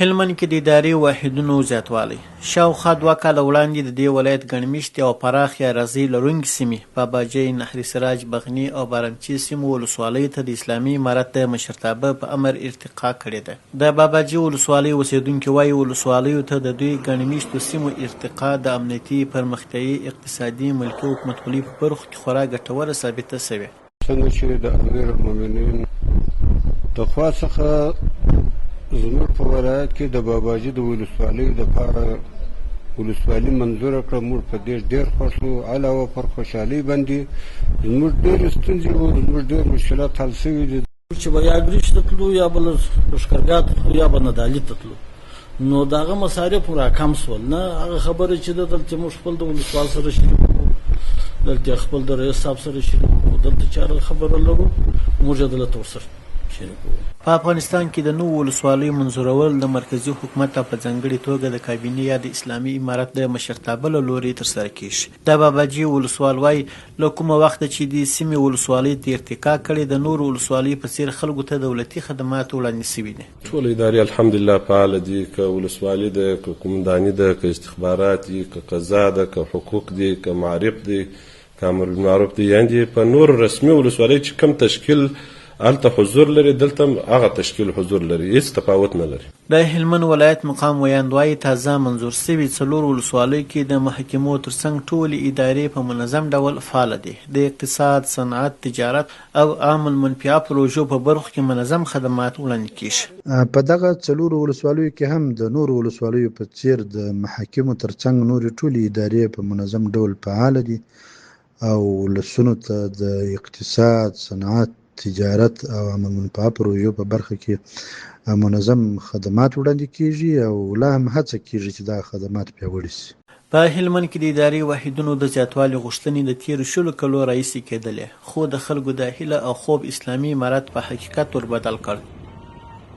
هلمند کې د اداري واحدونو زیاتوالی. شاوخوا 2 کاله وړاندې د دې ولایت ګڼمېشتې او پراخې اراضۍ لرونکې سیمې باباجۍ، نهر سراج، بغني او بارمچي سیمو ولسوالیو ته د اسلامي امارت د مشرتابه په امر ارتقا کړې ده. د باباجي ولسوالۍ اوسېدونکي وایي ولسوالیو ته د دوی ګڼمېشتو سیمو ارتقا د امنیتي، پرمختیایي، اقتصادي، ملکي او حکومتولۍ په برخو کې خورا ګټوره ثابته شوې. څنګه چې د امیر المؤمنین د خوا څخه زموږ په ولایت کې د باباجي د ولسوالیو دپاره ولسوالي منظوره کړه، موږ په دې ډېر خوښ وو. علاوه پر خوشحالۍ باندې زموږ ډېرې ستونزې وو، زموږ ډېر مشکلات حل شوي دي. چې به یا ګریش ته تلو یا به لښکرګاه ته تلو یا به ندالي ته تلو، نو د هغه مصارف راکم شول. نه هغه خبره چې ده دلته موږ خپل د ولسوال سره شریک وو، دلته خپل د رئیس صاحب سره شریک وو، دلته چې هغه خبره لرو موږ یې دلته ورسره شریک وو. په افغانستان کې د نوو ولسوالیو منظورول د مرکزي حکومت په ځانګړي توګه د کابینې یا د اسلامي امارت د مشرتابه له لوري ترسره کیږي. د باباجي ولسوال وایي له کومه وخته چې د سیمې ولسوالۍ ته ارتقا کړې د نورو ولسوالیو په څېر خلکو ته دولتي خدمات وړاندې شوي دي. ټولې ادارې الحمدلله فعاله دي، که ولسوالي ده، که قومنداني ده، که استخبارات دي، که قضا ده، که حقوق دي، که معارف دي، که امر بالمعروف دي. یعنې په نور رسمي ولسوالۍ چې کم تشکیل هلته حضور لري، دلته هغه تشکیل حضور لري، هیڅ تفاوت نه لري. د هلمند ولایت مقام ویاند وایي تازه منظور شوي 4 ولسوالیو کې د محکمو ترڅنګ ټولې ادارې په منظم ډول فعاله دي. د اقتصاد، صنعت، تجارت او عام المنفعه پروژو په برخو کې منظم خدمات وړاندې کیږي. په دغه 4 ولسوالیو کې هم د نورو ولسوالیو په څیر د محاکمو ترڅنګ نورې ټولې ادارې په منظم ډول فعاله دي او ولسونو ته د اقتصاد، صنعت، تجارت او عام المنفعه پروژو په برخه کې منظم خدمات وړاندې کیږي او لا هم هڅه کیږي چې دا خدمات پیاوړي شي. په هلمند کې د اداري واحدونو د زیاتوالي غوښتنې د تیرو 10 کلو راهیسې کېدلې، خو د خلکو د هیله او خوب اسلامي امارت په حقیقت وربدل کړ.